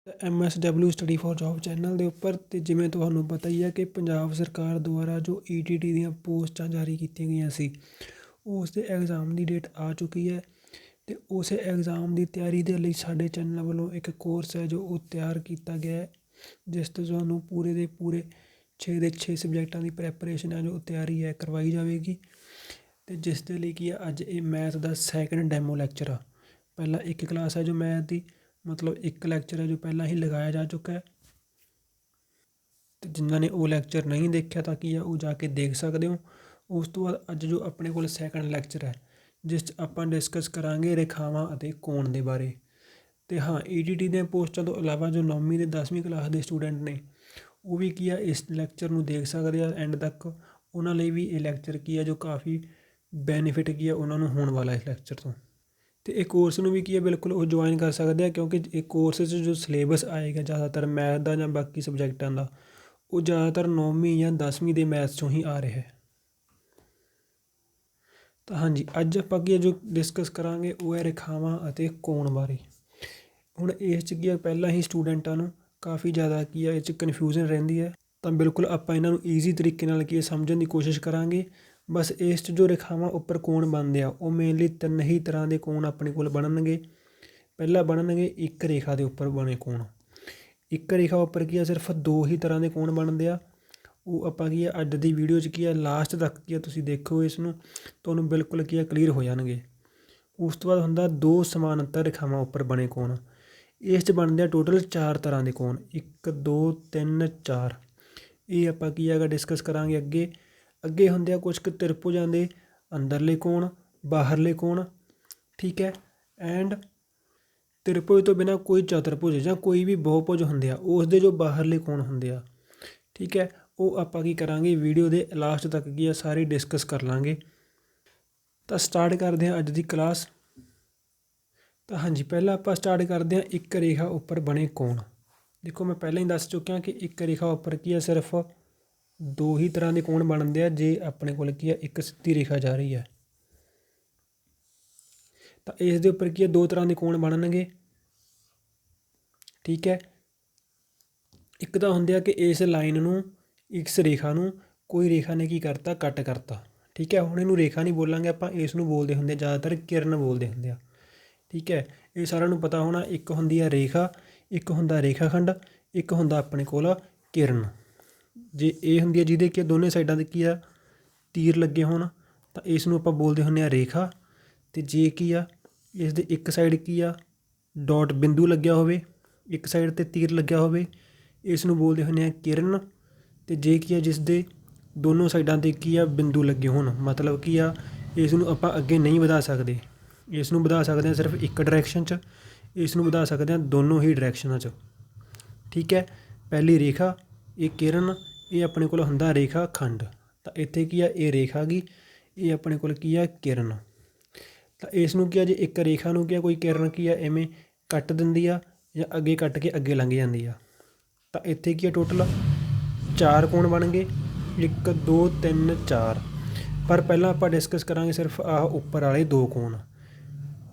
MSW study for job channel ਦੇ ਉੱਪਰ। ਅਤੇ ਜਿਵੇਂ ਤੁਹਾਨੂੰ ਪਤਾ ਹੀ ਹੈ ਕਿ ਪੰਜਾਬ ਸਰਕਾਰ ਦੁਆਰਾ ਜੋ ETT ਦੀਆਂ ਪੋਸਟਾਂ ਜਾਰੀ ਕੀਤੀਆਂ ਗਈਆਂ ਸੀ, ਉਸ ਦੇ ਐਗਜ਼ਾਮ ਦੀ ਡੇਟ ਆ ਚੁੱਕੀ ਹੈ। ਅਤੇ ਉਸ ਐਗਜ਼ਾਮ ਦੀ ਤਿਆਰੀ ਦੇ ਲਈ ਸਾਡੇ ਚੈਨਲ ਵੱਲੋਂ ਇੱਕ ਕੋਰਸ ਹੈ ਜੋ ਉਹ ਤਿਆਰ ਕੀਤਾ ਗਿਆ ਹੈ, ਜਿਸ ਤੋਂ ਤੁਹਾਨੂੰ ਪੂਰੇ ਦੇ ਪੂਰੇ 6 ਦੇ 6 ਸਬਜੈਕਟਾਂ ਦੀ ਪ੍ਰੈਪਰੇਸ਼ਨ ਹੈ ਜੋ ਤਿਆਰੀ ਹੈ ਕਰਵਾਈ ਜਾਵੇਗੀ। ਅਤੇ ਜਿਸ ਦੇ ਲਈ ਕੀ ਹੈ, ਅੱਜ ਇਹ ਮੈਥ ਦਾ ਸੈਕਿੰਡ ਡੈਮੋ ਲੈਕਚਰ ਆ। ਪਹਿਲਾਂ ਇੱਕ ਕਲਾਸ ਹੈ ਜੋ ਮੈਥ ਦੀ, ਮਤਲਬ ਇੱਕ ਲੈਕਚਰ ਹੈ ਜੋ ਪਹਿਲਾਂ ਹੀ ਲਗਾਇਆ ਜਾ ਚੁੱਕਾ ਹੈ। ਅਤੇ ਜਿਨ੍ਹਾਂ ਨੇ ਉਹ ਲੈਕਚਰ ਨਹੀਂ ਦੇਖਿਆ ਤਾਂ ਕੀ ਹੈ ਉਹ ਜਾ ਕੇ ਦੇਖ ਸਕਦੇ ਹੋ। ਉਸ ਤੋਂ ਬਾਅਦ ਅੱਜ ਜੋ ਆਪਣੇ ਕੋਲ ਸੈਕਿੰਡ ਲੈਕਚਰ ਹੈ, ਜਿਸ 'ਚ ਆਪਾਂ ਡਿਸਕਸ ਕਰਾਂਗੇ ਰੇਖਾਵਾਂ ਅਤੇ ਕੋਣ ਦੇ ਬਾਰੇ। ਅਤੇ ਹਾਂ, ETT ਦੀਆਂ ਪੋਸਟਾਂ ਤੋਂ ਇਲਾਵਾ ਜੋ 9ਵੀਂ ਅਤੇ 10ਵੀਂ ਕਲਾਸ ਦੇ ਸਟੂਡੈਂਟ ਨੇ, ਉਹ ਵੀ ਕੀ ਆ ਇਸ ਲੈਕਚਰ ਨੂੰ ਦੇਖ ਸਕਦੇ ਆ ਐਂਡ ਤੱਕ। ਉਹਨਾਂ ਲਈ ਵੀ ਇਹ ਲੈਕਚਰ ਕੀ ਹੈ ਜੋ ਕਾਫੀ ਬੈਨੀਫਿਟ ਕੀ ਆ ਉਹਨਾਂ ਨੂੰ ਹੋਣ ਵਾਲਾ ਇਸ ਲੈਕਚਰ ਤੋਂ। ਅਤੇ ਇਹ ਕੋਰਸ ਨੂੰ ਵੀ ਕੀ ਹੈ ਬਿਲਕੁਲ ਉਹ ਜੁਆਇਨ ਕਰ ਸਕਦੇ ਆ, ਕਿਉਂਕਿ ਇਹ ਕੋਰਸ 'ਚ ਜੋ ਸਿਲੇਬਸ ਆਏਗਾ ਜ਼ਿਆਦਾਤਰ ਮੈਥ ਦਾ ਜਾਂ ਬਾਕੀ ਸਬਜੈਕਟਾਂ ਦਾ, ਉਹ ਜ਼ਿਆਦਾਤਰ 9ਵੀਂ ਜਾਂ 10ਵੀਂ ਦੇ ਮੈਥ 'ਚੋਂ ਹੀ ਆ ਰਿਹਾ ਹੈ। ਤਾਂ ਹਾਂਜੀ, ਅੱਜ ਆਪਾਂ ਕੀ ਜੋ ਡਿਸਕਸ ਕਰਾਂਗੇ ਉਹ ਹੈ ਰੇਖਾਵਾਂ ਅਤੇ ਕੋਣ ਬਾਰੇ। ਹੁਣ ਇਸ 'ਚ ਕੀ ਹੈ, ਪਹਿਲਾਂ ਹੀ ਸਟੂਡੈਂਟਾਂ ਨੂੰ ਕਾਫੀ ਜ਼ਿਆਦਾ ਕੀ ਹੈ ਇਹ 'ਚ ਕਨਫਿਊਜ਼ਨ ਰਹਿੰਦੀ ਹੈ, ਤਾਂ ਬਿਲਕੁਲ ਆਪਾਂ ਇਹਨਾਂ ਨੂੰ ਈਜ਼ੀ ਤਰੀਕੇ ਨਾਲ ਕੀ ਸਮਝਣ ਦੀ ਕੋਸ਼ਿਸ਼ ਕਰਾਂਗੇ। ਬਸ ਇਸ 'ਚ ਜੋ ਰੇਖਾਵਾਂ ਉੱਪਰ ਕੋਣ ਬਣਦੇ ਆ, ਉਹ ਮੇਨਲੀ 3 ਹੀ ਤਰ੍ਹਾਂ ਦੇ ਕੋਣ ਆਪਣੇ ਕੋਲ ਬਣਨਗੇ। ਪਹਿਲਾਂ ਬਣਨਗੇ ਇੱਕ ਰੇਖਾ ਦੇ ਉੱਪਰ ਬਣੇ ਕੋਣ। ਇੱਕ ਰੇਖਾ ਉੱਪਰ ਕੀ ਆ ਸਿਰਫ 2 ਹੀ ਤਰ੍ਹਾਂ ਦੇ ਕੋਣ ਬਣਦੇ ਆ। ਉਹ ਆਪਾਂ ਕੀ ਆ ਅੱਜ ਦੀ ਵੀਡੀਓ 'ਚ ਕੀ ਆ ਲਾਸਟ ਤੱਕ ਕੀ ਆ ਤੁਸੀਂ ਦੇਖੋ, ਇਸ ਨੂੰ ਤੁਹਾਨੂੰ ਬਿਲਕੁਲ ਕੀ ਆ ਕਲੀਅਰ ਹੋ ਜਾਣਗੇ। ਉਸ ਤੋਂ ਬਾਅਦ ਹੁੰਦਾ 2 ਸਮਾਨਾਂਤਰ ਰੇਖਾਵਾਂ ਉੱਪਰ ਬਣੇ ਕੋਣ। ਇਸ 'ਚ ਬਣਦੇ ਆ ਟੋਟਲ 4 ਤਰ੍ਹਾਂ ਦੇ ਕੋਣ, 1 2 3 4। ਇਹ ਆਪਾਂ ਕੀ ਹੈਗਾ ਡਿਸਕਸ ਕਰਾਂਗੇ ਅੱਗੇ। ਅੱਗੇ ਹੁੰਦੇ ਆ ਕੁਛ ਕੁ ਤ੍ਰਿਭੁਜਾਂ ਦੇ ਅੰਦਰਲੇ ਕੋਣ, ਬਾਹਰਲੇ ਕੋਣ, ਠੀਕ ਹੈ। ਐਂਡ ਤ੍ਰਿਭੁਜ ਤੋਂ ਬਿਨਾਂ ਕੋਈ ਚਤੁਰਭੁਜ ਜਾਂ ਕੋਈ ਵੀ ਬਹੁਭੁਜ ਹੁੰਦੇ ਆ, ਉਸ ਦੇ ਜੋ ਬਾਹਰਲੇ ਕੋਣ ਹੁੰਦੇ ਆ, ਠੀਕ ਹੈ। ਉਹ ਆਪਾਂ ਕੀ ਕਰਾਂਗੇ ਵੀਡੀਓ ਦੇ ਲਾਸਟ ਤੱਕ ਕੀ ਆ ਸਾਰੇ ਡਿਸਕਸ ਕਰ ਲਾਂਗੇ। ਤਾਂ ਸਟਾਰਟ ਕਰਦੇ ਹਾਂ ਅੱਜ ਦੀ ਕਲਾਸ। ਤਾਂ ਹਾਂਜੀ, ਪਹਿਲਾਂ ਆਪਾਂ ਸਟਾਰਟ ਕਰਦੇ ਹਾਂ ਇੱਕ ਰੇਖਾ ਉੱਪਰ ਬਣੇ ਕੋਣ। ਦੇਖੋ ਮੈਂ ਪਹਿਲਾਂ ਹੀ ਦੱਸ ਚੁੱਕਿਆ ਕਿ ਇੱਕ ਰੇਖਾ ਉੱਪਰ ਕੀ ਆ ਸਿਰਫ 2 ਹੀ ਤਰ੍ਹਾਂ ਦੇ ਕੋਣ ਬਣਦੇ ਆ ਜੇ ਆਪਣੇ ਕੋਲ ਕੀ ਆ ਇੱਕ ਸਿੱਧੀ ਰੇਖਾ ਜਾ ਰਹੀ ਹੈ। ਤਾਂ ਇਸ ਦੇ ਉੱਪਰ ਕੀ ਆ 2 ਤਰ੍ਹਾਂ ਦੇ ਕੋਣ ਬਣਨਗੇ, ਠੀਕ ਹੈ। ਇੱਕ ਤਾਂ ਹੁੰਦੇ ਆ ਕਿ ਇਸ ਲਾਈਨ ਨੂੰ, ਇਸ ਰੇਖਾ ਨੂੰ ਕੋਈ ਰੇਖਾ ਨੇ ਕੀ ਕਰਤਾ, ਕੱਟ ਕਰਤਾ, ਠੀਕ ਹੈ। ਹੁਣ ਇਹਨੂੰ ਰੇਖਾ ਨਹੀਂ ਬੋਲਾਂਗੇ ਆਪਾਂ, ਇਸ ਨੂੰ ਬੋਲਦੇ ਹੁੰਦੇ ਜ਼ਿਆਦਾਤਰ ਕਿਰਨ ਬੋਲਦੇ ਹੁੰਦੇ ਆ, ਠੀਕ ਹੈ। ਇਹ ਸਾਰਿਆਂ ਨੂੰ ਪਤਾ ਹੋਣਾ। ਇੱਕ ਹੁੰਦੀ ਆ ਰੇਖਾ, ਇੱਕ ਹੁੰਦਾ ਰੇਖਾ ਖੰਡ, ਇੱਕ ਹੁੰਦਾ ਆਪਣੇ ਕੋਲ ਕਿਰਨ। ਜੇ ਇਹ ਹੁੰਦੀ ਆ ਜਿਹਦੇ ਕਿ ਦੋਨੇ ਸਾਈਡਾਂ 'ਤੇ ਕੀ ਆ ਤੀਰ ਲੱਗੇ ਹੋਣ, ਤਾਂ ਇਸ ਨੂੰ ਆਪਾਂ ਬੋਲਦੇ ਹੁੰਦੇ ਆ ਰੇਖਾ। ਅਤੇ ਜੇ ਕੀ ਆ ਇਸ ਦੇ ਇੱਕ ਸਾਈਡ ਕੀ ਆ ਡਾਟ ਬਿੰਦੂ ਲੱਗਿਆ ਹੋਵੇ, ਇੱਕ ਸਾਈਡ 'ਤੇ ਤੀਰ ਲੱਗਿਆ ਹੋਵੇ, ਇਸ ਨੂੰ ਬੋਲਦੇ ਹੁੰਦੇ ਆ ਕਿਰਨ। ਅਤੇ ਜੇ ਕੀ ਆ ਜਿਸ ਦੇ ਦੋਨੋਂ ਸਾਈਡਾਂ 'ਤੇ ਕੀ ਆ ਬਿੰਦੂ ਲੱਗੇ ਹੋਣ, ਮਤਲਬ ਕੀ ਆ ਇਸ ਨੂੰ ਆਪਾਂ ਅੱਗੇ ਨਹੀਂ ਵਧਾ ਸਕਦੇ, ਇਸ ਨੂੰ ਵਧਾ ਸਕਦੇ ਹਾਂ ਸਿਰਫ ਇੱਕ ਡਾਇਰੈਕਸ਼ਨ 'ਚ, ਇਸ ਨੂੰ ਵਧਾ ਸਕਦੇ ਹਾਂ ਦੋਨੋਂ ਹੀ ਡਾਇਰੈਕਸ਼ਨਾਂ 'ਚ, ਠੀਕ ਹੈ। ਪਹਿਲੀ ਰੇਖਾ, ਇਹ ਕਿਰਨ, ਇਹ ਆਪਣੇ ਕੋਲ ਹੁੰਦਾ ਰੇਖਾ ਖੰਡ। ਤਾਂ ਇੱਥੇ ਕੀ ਆ ਇਹ ਰੇਖਾ ਗਈ, ਇਹ ਆਪਣੇ ਕੋਲ ਕੀ ਆ ਕਿਰਨ। ਤਾਂ ਇਸ ਨੂੰ ਕੀ ਆ ਜੇ ਇੱਕ ਰੇਖਾ ਨੂੰ ਕੀ ਆ ਕੋਈ ਕਿਰਨ ਕੀ ਆ ਐਵੇਂ ਕੱਟ ਦਿੰਦੀ ਆ ਜਾਂ ਅੱਗੇ ਕੱਟ ਕੇ ਅੱਗੇ ਲੰਘ ਜਾਂਦੀ ਆ। ਤਾਂ ਇੱਥੇ ਕੀ ਆ ਟੋਟਲ 4 ਕੋਣ ਬਣ ਗਏ, 1 2 3 4। ਪਰ ਪਹਿਲਾਂ ਆਪਾਂ ਡਿਸਕਸ ਕਰਾਂਗੇ ਸਿਰਫ ਆਹ ਉੱਪਰ ਵਾਲੇ 2 ਕੋਣ।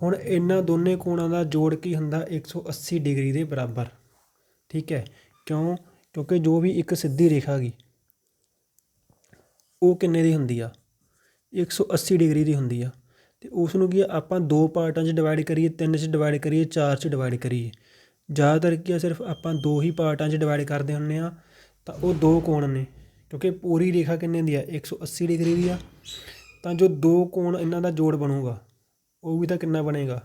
ਹੁਣ ਇਹਨਾਂ ਦੋਨੇ ਕੋਣਾਂ ਦਾ ਜੋੜ ਕੀ ਹੁੰਦਾ 180 ਡਿਗਰੀ ਦੇ ਬਰਾਬਰ, ਠੀਕ ਹੈ। ਕਿਉਂਕਿ ਜੋ ਵੀ ਇੱਕ ਸਿੱਧੀ ਰੇਖਾ ਗਈ ਉਹ ਕਿੰਨੇ ਦੀ ਹੁੰਦੀ ਆ, 180 ਡਿਗਰੀ ਦੀ ਹੁੰਦੀ ਆ। ਅਤੇ ਉਸ ਨੂੰ ਕੀ ਆਪਾਂ 2 ਪਾਰਟਾਂ 'ਚ ਡਿਵਾਈਡ ਕਰੀਏ, 3 'ਚ ਡਿਵਾਈਡ ਕਰੀਏ, 4 'ਚ ਡਿਵਾਈਡ ਕਰੀਏ, ਜ਼ਿਆਦਾਤਰ ਕੀ ਆ ਸਿਰਫ ਆਪਾਂ 2 ਹੀ ਪਾਰਟਾਂ 'ਚ ਡਿਵਾਈਡ ਕਰਦੇ ਹੁੰਦੇ ਹਾਂ। ਤਾਂ ਉਹ 2 ਕੋਣ ਨੇ, ਕਿਉਂਕਿ ਪੂਰੀ ਰੇਖਾ ਕਿੰਨੇ ਦੀ ਆ 180 ਡਿਗਰੀ ਦੀ ਆ। ਤਾਂ ਜੋ 2 ਕੋਣ ਇਹਨਾਂ ਦਾ ਜੋੜ ਬਣੂਗਾ ਉਹ ਵੀ ਤਾਂ ਕਿੰਨਾ ਬਣੇਗਾ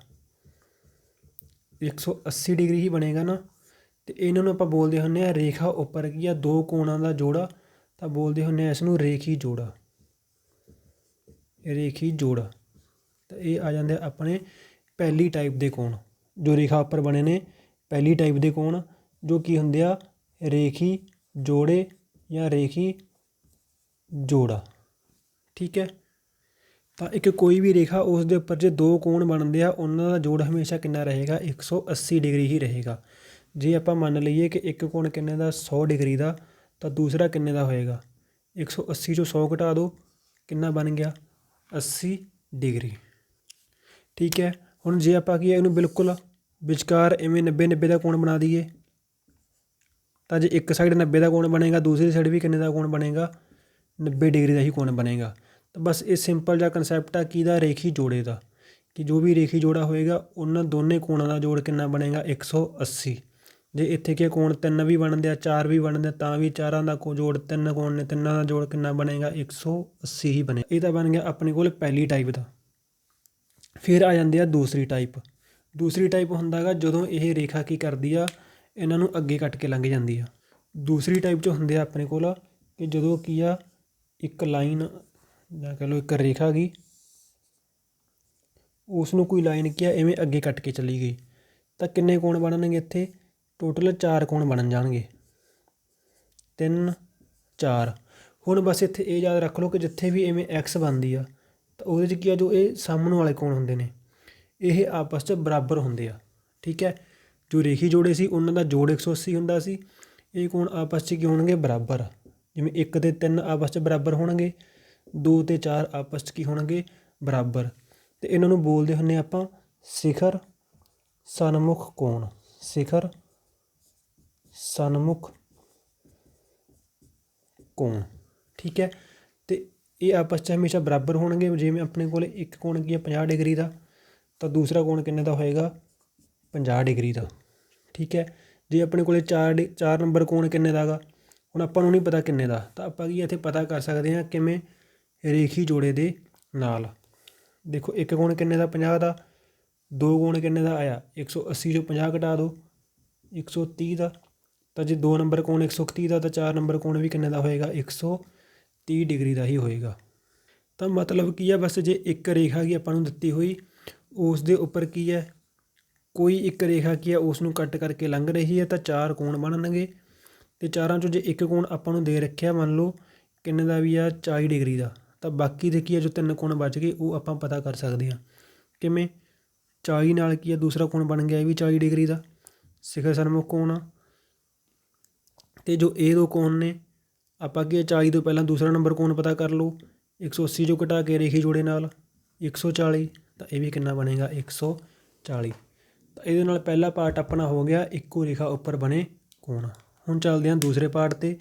180 ਡਿਗਰੀ ਹੀ ਬਣੇਗਾ ਨਾ। ਅਤੇ ਇਹਨਾਂ ਨੂੰ ਆਪਾਂ ਬੋਲਦੇ ਹੁੰਦੇ ਹਾਂ ਰੇਖਾ ਉੱਪਰ ਕੀ ਆ 2 ਕੋਣਾਂ ਦਾ ਜੋੜਾ। ਤਾਂ ਬੋਲਦੇ ਹੁੰਦੇ ਆ ਇਸ ਨੂੰ ਰੇਖੀ ਜੋੜਾ, ਰੇਖੀ ਜੋੜਾ। ਤਾਂ ਇਹ ਆ ਜਾਂਦੇ ਆਪਣੇ ਪਹਿਲੀ ਟਾਈਪ ਦੇ ਕੋਣ, ਜੋ ਰੇਖਾ ਉੱਪਰ ਬਣੇ ਨੇ ਪਹਿਲੀ ਟਾਈਪ ਦੇ ਕੋਣ, ਜੋ ਕੀ ਹੁੰਦੇ ਆ ਰੇਖੀ ਜੋੜੇ ਜਾਂ ਰੇਖੀ ਜੋੜਾ, ਠੀਕ ਹੈ। ਤਾਂ ਇੱਕ ਕੋਈ ਵੀ ਰੇਖਾ ਉਸ ਦੇ ਉੱਪਰ ਜੇ 2 ਕੋਣ ਬਣਦੇ ਆ ਉਹਨਾਂ ਦਾ ਜੋੜ ਹਮੇਸ਼ਾ ਕਿੰਨਾ ਰਹੇਗਾ 180 ਡਿਗਰੀ ਹੀ ਰਹੇਗਾ। ਜੇ ਆਪਾਂ ਮੰਨ ਲਈਏ ਕਿ ਇੱਕ ਕੋਣ ਕਿੰਨੇ ਦਾ 100 ਡਿਗਰੀ ਦਾ, ਤਾਂ ਦੂਸਰਾ ਕਿੰਨੇ ਦਾ ਹੋਏਗਾ 180 ਚੋਂ 100 ਘਟਾ ਦਿਓ, ਕਿੰਨਾ ਬਣ ਗਿਆ 80 ਡਿਗਰੀ, ਠੀਕ ਹੈ। ਹੁਣ ਜੇ ਆਪਾਂ ਕੀ ਇਹਨੂੰ ਬਿਲਕੁਲ ਵਿਚਕਾਰ ਇਵੇਂ 90 90 ਦਾ ਕੋਣ ਬਣਾ ਦਈਏ, ਤਾਂ ਜੇ ਇੱਕ ਸਾਈਡ 90 ਦਾ ਕੋਣ ਬਣੇਗਾ, ਦੂਸਰੀ ਸਾਈਡ ਵੀ ਕਿੰਨੇ ਦਾ ਕੋਣ ਬਣੇਗਾ, 90 ਡਿਗਰੀ ਦਾ ਹੀ ਕੋਣ ਬਣੇਗਾ। ਤਾਂ ਬਸ ਇਹ ਸਿੰਪਲ ਜਿਹਾ ਕਨਸੈਪਟ ਆ ਕਿਹਦਾ, ਰੇਖੀ ਜੋੜੇ ਦਾ, ਕਿ ਜੋ ਵੀ ਰੇਖੀ ਜੋੜਾ ਹੋਏਗਾ ਉਹਨਾਂ ਦੋਨੇ ਕੋਣਾਂ ਦਾ ਜੋੜ ਕਿੰਨਾ ਬਣੇਗਾ, 180। ਜੇ ਇੱਥੇ ਕੀ ਕੋਣ 3 ਵੀ ਬਣਦੇ ਆ, 4 ਵੀ ਬਣਦੇ ਆ, ਤਾਂ ਵੀ ਚਾਰਾਂ ਦਾ ਜੋੜ 3 ਕੋਣ ਨੇ, ਤਿੰਨਾਂ ਦਾ ਜੋੜ ਕਿੰਨਾ ਬਣੇਗਾ, 180 ਹੀ ਬਣੇਗਾ। ਇਹ ਤਾਂ ਬਣ ਗਿਆ ਆਪਣੇ ਕੋਲ ਪਹਿਲੀ ਟਾਈਪ ਦਾ। ਫਿਰ ਆ ਜਾਂਦੇ ਆ ਦੂਸਰੀ ਟਾਈਪ। ਦੂਸਰੀ ਟਾਈਪ ਹੁੰਦਾ ਗਾ ਜਦੋਂ ਇਹ ਰੇਖਾ ਕੀ ਕਰਦੀ ਆ, ਇਹਨਾਂ ਨੂੰ ਅੱਗੇ ਕੱਟ ਕੇ ਲੰਘ ਜਾਂਦੀ ਆ। ਦੂਸਰੀ ਟਾਈਪ 'ਚ ਹੁੰਦੇ ਆ ਆਪਣੇ ਕੋਲ ਕਿ ਜਦੋਂ ਕੀ ਆ, ਇੱਕ ਲਾਈਨ ਜਾਂ ਕਹਿ ਲਓ ਇੱਕ ਰੇਖਾ ਗਈ, ਉਸ ਨੂੰ ਕੋਈ ਲਾਈਨ ਕੀ ਆ ਇਵੇਂ ਅੱਗੇ ਕੱਟ ਕੇ ਚਲੀ ਗਈ, ਤਾਂ ਕਿੰਨੇ ਕੋਣ ਬਣਨਗੇ ਇੱਥੇ, ਟੋਟਲ 4 ਕੋਣ ਬਣ ਜਾਣਗੇ, 3 4। ਹੁਣ ਬਸ ਇੱਥੇ ਇਹ ਯਾਦ ਰੱਖ ਲਓ ਕਿ ਜਿੱਥੇ ਵੀ ਇਵੇਂ ਐਕਸ ਬਣਦੀ ਆ ਤਾਂ ਉਹਦੇ 'ਚ ਕੀ ਆ, ਜੋ ਇਹ ਸਾਹਮਣੇ ਵਾਲੇ ਕੋਣ ਹੁੰਦੇ ਨੇ ਇਹ ਆਪਸ 'ਚ ਬਰਾਬਰ ਹੁੰਦੇ ਆ। ਠੀਕ ਹੈ, ਜੋ ਰੇਖੀ ਜੋੜੇ ਸੀ ਉਹਨਾਂ ਦਾ ਜੋੜ 180 ਹੁੰਦਾ ਸੀ, ਇਹ ਕੋਣ ਆਪਸ 'ਚ ਕੀ ਹੋਣਗੇ, ਬਰਾਬਰ। ਜਿਵੇਂ 1 ਅਤੇ 3 ਆਪਸ 'ਚ ਬਰਾਬਰ ਹੋਣਗੇ, 2 ਅਤੇ 4 ਆਪਸ 'ਚ ਕੀ ਹੋਣਗੇ, ਬਰਾਬਰ। ਅਤੇ ਇਹਨਾਂ ਨੂੰ ਬੋਲਦੇ ਹੁੰਦੇ ਆਪਾਂ ਸਿਖਰ ਸਨਮੁਖ ਕੋਣ, ਸਿਖਰ ਸਨਮੁਖ ਕੋਣ। ਠੀਕ ਹੈ, ਅਤੇ ਇਹ ਆਪਸ 'ਚ ਹਮੇਸ਼ਾ ਬਰਾਬਰ ਹੋਣਗੇ। ਜਿਵੇਂ ਆਪਣੇ ਕੋਲ ਇੱਕ ਕੋਣ ਕੀ ਹੈ 50 ਡਿਗਰੀ ਦਾ, ਤਾਂ ਦੂਸਰਾ ਕੋਣ ਕਿੰਨੇ ਦਾ ਹੋਏਗਾ, 50 ਡਿਗਰੀ ਦਾ। ਠੀਕ ਹੈ, ਜੇ ਆਪਣੇ ਕੋਲ 4 ਨੰਬਰ ਕੋਣ ਕਿੰਨੇ ਦਾ ਗਾ, ਹੁਣ ਆਪਾਂ ਨੂੰ ਨਹੀਂ ਪਤਾ ਕਿੰਨੇ ਦਾ, ਤਾਂ ਆਪਾਂ ਕੀ ਇੱਥੇ ਪਤਾ ਕਰ ਸਕਦੇ ਹਾਂ ਕਿਵੇਂ, ਰੇਖੀ ਜੋੜੇ ਦੇ ਨਾਲ। ਦੇਖੋ ਇੱਕ ਕੋਣ ਕਿੰਨੇ ਦਾ, 50 ਦਾ, 2 ਕੋਣ ਕਿੰਨੇ ਦਾ ਆਇਆ, 180 ਚੋਂ 50 ਘਟਾ ਦਿਓ, 130 ਦਾ। ਤਾਂ ਜੇ 2 ਨੰਬਰ ਕੋਣ 131 ਦਾ, ਤਾਂ 4 ਨੰਬਰ ਕੋਣ ਵੀ ਕਿੰਨੇ ਦਾ ਹੋਏਗਾ, 130 ਡਿਗਰੀ ਦਾ ਹੀ ਹੋਏਗਾ। ਤਾਂ ਮਤਲਬ ਕੀ ਆ, ਬਸ ਜੇ ਇੱਕ ਰੇਖਾ ਕੀ ਆਪਾਂ ਨੂੰ ਦਿੱਤੀ ਹੋਈ, ਉਸ ਦੇ ਉੱਪਰ ਕੀ ਹੈ, ਕੋਈ ਇੱਕ ਰੇਖਾ ਕੀ ਆ ਉਸ ਨੂੰ ਕੱਟ ਕਰਕੇ ਲੰਘ ਰਹੀ ਹੈ, ਤਾਂ 4 ਕੋਣ ਬਣਨਗੇ। ਅਤੇ ਚਾਰਾਂ 'ਚੋਂ ਜੇ ਇੱਕ ਕੋਣ ਆਪਾਂ ਨੂੰ ਦੇ ਰੱਖਿਆ ਮੰਨ ਲਓ ਕਿੰਨੇ ਦਾ ਵੀ ਆ, 40 ਡਿਗਰੀ ਦਾ, ਤਾਂ ਬਾਕੀ ਦੇ ਕੀ ਆ ਜੋ 3 ਕੋਣ ਬਚ ਗਏ ਉਹ ਆਪਾਂ ਪਤਾ ਕਰ ਸਕਦੇ ਹਾਂ। ਕਿਵੇਂ, 40 ਨਾਲ ਕੀ ਆ ਦੂਸਰਾ ਕੋਣ ਬਣ ਗਿਆ, ਇਹ ਵੀ 40 ਡਿਗਰੀ ਦਾ, ਸਿਖਰ ਸਨਮੁਖ ਕੋਣ ਆ। ਅਤੇ ਜੋ ਇਹ ਦੋ ਕੋਣ ਨੇ, ਆਪਾਂ ਕੀ 40 ਤੋਂ ਪਹਿਲਾਂ ਦੂਸਰਾ ਨੰਬਰ ਕੋਣ ਪਤਾ ਕਰ ਲਓ, 180 ਚੋਂ ਘਟਾ ਕੇ ਰੇਖੀ ਜੋੜੇ ਨਾਲ 140, ਤਾਂ ਇਹ ਵੀ ਕਿੰਨਾ ਬਣੇਗਾ, 140। ਤਾਂ ਇਹਦੇ ਨਾਲ ਪਹਿਲਾ ਪਾਰਟ ਆਪਣਾ ਹੋ ਗਿਆ ਇੱਕੋ ਰੇਖਾ ਉੱਪਰ ਬਣੇ ਕੋਣ। ਹੁਣ ਚੱਲਦੇ ਹਾਂ ਦੂਸਰੇ ਪਾਰਟ 'ਤੇ,